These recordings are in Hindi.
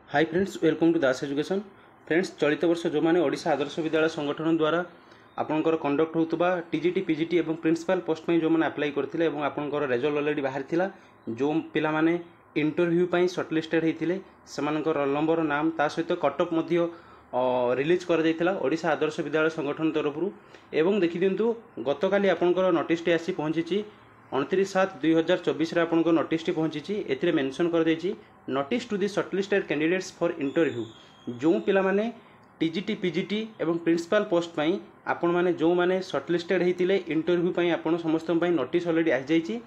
Hi friends, welcome to Das education. Friends, चलित वर्ष जो मैंने ओडिशा आदर्श विद्यालय संगठन द्वारा आपंकर कंडक्ट होता टीजीटी पीजीटी और प्रिंसिपल पोस्ट में जो मैंने अप्लाई करते आपंकर रेजल्ट अलरेडी बाहरी जो पिला माने इंटरव्यू सर्टलिस्टेड होते से रोल नंबर नाम ता सहित कटअप रिलीज कर ओडिशा आदर्श विद्यालय संगठन तरफ एवं देखी दिंतु गतकाली आपंकर नोटिस आसी पहुंची 29/7/2024 आपंकर नोटिस पहुंची ए मेंशन कर notice to the shortlisted candidates for interview जो पिला माने टीजीटी पीजीटी एवं प्रिंसिपल पोस्ट पाई आपण माने जो माने सर्टलिस्टेड होते इंटरव्यू पाई आपण समस्त नोटिस ऑलरेडी आ जाइए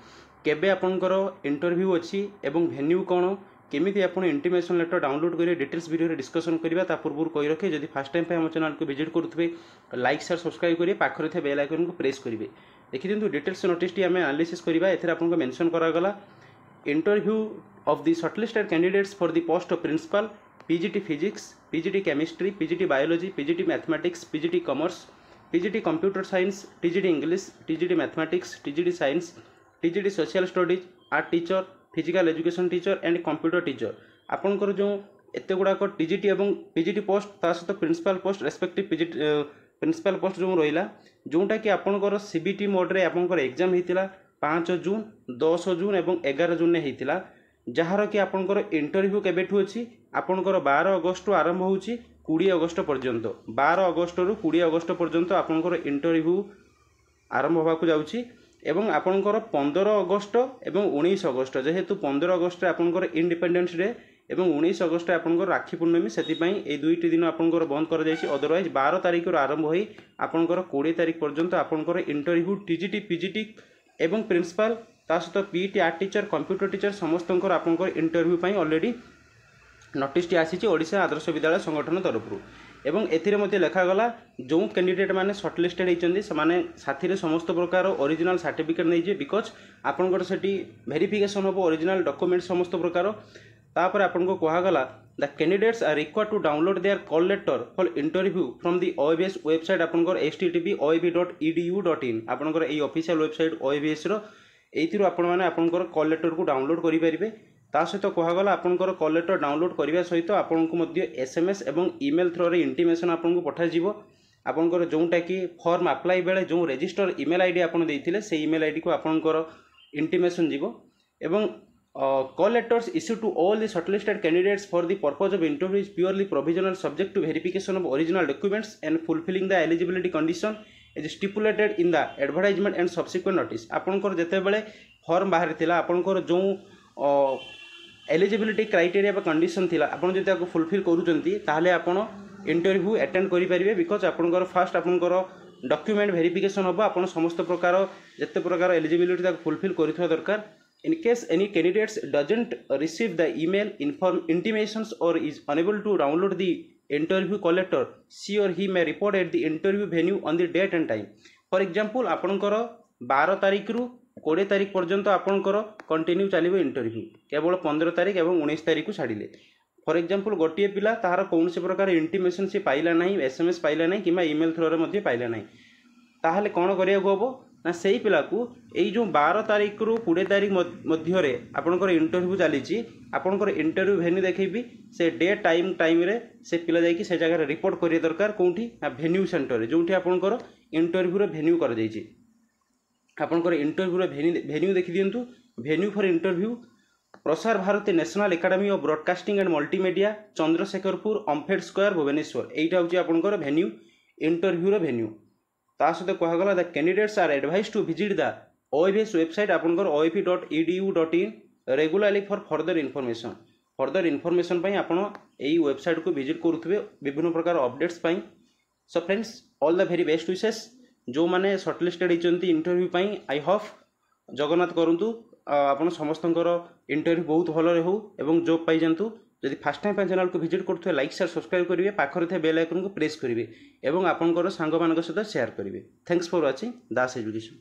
केबे आपणकर इंटरव्यू अच्छी एवं भेन्यू कौन केमी आप इंटीमेशन लेटर डाउनलोड करेंगे डिटेल्स वीडियो डिस्कसन करवा पूर्व कही रखे जब फास्ट टाइम आम चैनल को विजिट करुवे लाइक शेयर सब्सक्राइब करेंगे पाखर थे बेल आइकन को प्रेस करेंगे। देखी दिंतु डिटेल्स नोटिस आम एनालिसिस करवा एथेर मेंशन करागला interview of the shortlisted candidates for the post of principal PGT physics, PGT chemistry, PGT biology, PGT mathematics, PGT commerce, PGT computer science, TGT English, TGT mathematics, TGT science, TGT social studies, art teacher, physical education teacher and computer teacher आपनकर जो एते गुड़ाक TGT एवं PGT पोस्ट ता सहित principal post respective PGT principal post जो रहा जोटा कि आपनकर CBT मोड रे आपनकर एग्जाम होता 5 जून 10 जून एवं 11 जून में होता जार कि आपंकर इंटरव्यू केबेठू अच्छी आपंकर 12 अगस्ट आरंभ हो 20 अगस्ट पर्यंत 12 अगस्ट रु 20 अगस्ट पर्यंत आपंकर इंटरव्यू आरंभ होगा जाऊँगी एवं आपंकर 15 अगस्ट एवं 19 अगस्ट जेहेतु 15 अगस्ट आपंकर इंडिपेंडेंस डे एवं 19 अगस्ट आपंकर राखी पूर्णमी से दुईटी दिन आपंकर बंद कर अदरवाइज 12 तारिख आरंभ हो आपंकर 20 तारिख पर्यंत आपंकर इंटरव्यू टीजीटी पीजीटी एवं प्रिंसिपल ता सहित PT art teacher computer teacher समस्त आपंकर इंटरव्यू ऑलरेडी नोटिस आसी ओडिशा आदर्श विद्यालय संगठन तरफ एवं एथिरे लिखागला जो कैंडिडेट माने सर्टलिस्टेड होती से साथी समस्त प्रकार ओरिजिनल सर्टिफिकेट नहीं बिकज आपंकर से वेरिफिकेशन हम ओरिजिनल डॉक्यूमेंट समस्त प्रकार तापर आपको कहगला the candidates are required to download their call letter for interview from the OAVS website आपंकर http://oab.edu.in आपंकर ये ऑफिशियल वेबसाइट OAVS रो एथि आपण मैंने आपंकर कॉल लेटर को डाउनलोड करेंगे ता सहित कहगला आपंकर कॉल लेटर डाउनलोड करने सहित आपन को SMS एवं ईमेल थ्रो रे इंटीमेशन आपन को पठाई आपंकर जोटा कि फॉर्म अप्लाई बेले जो रजिस्टर ईमेल आईडी आपन देथिले से ईमेल आईडी को आपंकर इंटीमेशन जीवो एवं call letters issued to all the shortlisted candidates for the purpose of interview is purely provisional subject to verification of original documents and fulfilling the eligibility condition as stipulated in the advertisement and subsequent notice आपनकर जेते बेले फॉर्म बाहर थिला आपनकर जो एलिजिबिलिटी क्राइटेरिया बा कंडीशन थिला आपन जति को फुलफिल करूचंती ताहले आपन इंटरव्यू अटेंड करि परिबे बिकॉज आपनकर फर्स्ट आपनकर डॉक्यूमेंट वेरिफिकेशन होबा आपन समस्त प्रकार जेते प्रकार एलिजिबिलिटी ताको फुलफिल करिथवा दरकार। In case any candidates doesn't receive the email intimations or is unable to download the interview call letter, she or he may report at the interview venue on the date and time. For example, आपनकर 12 तारिख रु 20 तारिख पर्यंत आपनकर कंटिन्यू चलिबो इंटरव्यू केवल 15 तारिख एवं 19 तारिख को छाड़िले। फॉर एग्जांपल गोटे पिला तार कौन से प्रकार इंटीमेशन से पाइला नहीं SMS पाइला नहीं कि ईमेल थ्रो रे पाइला नहीं ताहले कौन करिया हम ना से पिला को यही जो 12 तारिख रु 20 तारिख मध्य आपंकर इंटरव्यू चली आपंकर इंटरव्यू भेन्यू देखेबी से डे टाइम रे से पिला जाइए से जगह रिपोर्ट करिए दरकार कौटी ना भेन्यू सेंटर जो आपंकर इंटरव्यू भेन्यू कर जाइए आपंकर इंटरव्यू भेन्यू देखी दिंतु venue for interview Prasar Bharati national academy of broadcasting and multimedia Chandrasekharpur Omfed square Bhubaneswar यहीटा हूँ आपंकर भेन्यू इंटरव्यू भेन्यू ता सहित कहगला the candidates are advised to visit the OAVS website आपंकर oap.edu.in regularly for further information आपन यही वेबसाइट को विजिट करुवे विभिन्न प्रकार अपडेट्स पाई। So friends, all the very best विशेष जो मैंने सर्टलिस्टेड होती इंटरव्यू पाई आई होप जगन्नाथ करूँ आपन समस्तंकर इंटरव्यू बहुत भल हो एवं जॉब पाई जातु। जदि फास्ट टाइम चैनल को विजिट करुवे लाइक शेयर सब्सक्राइब करेंगे पाखर थे बेल आइकन को प्रेस करेंगे एवं आपंकर सांग मान सहित शेयर करेंगे। Thanks for watching Das education.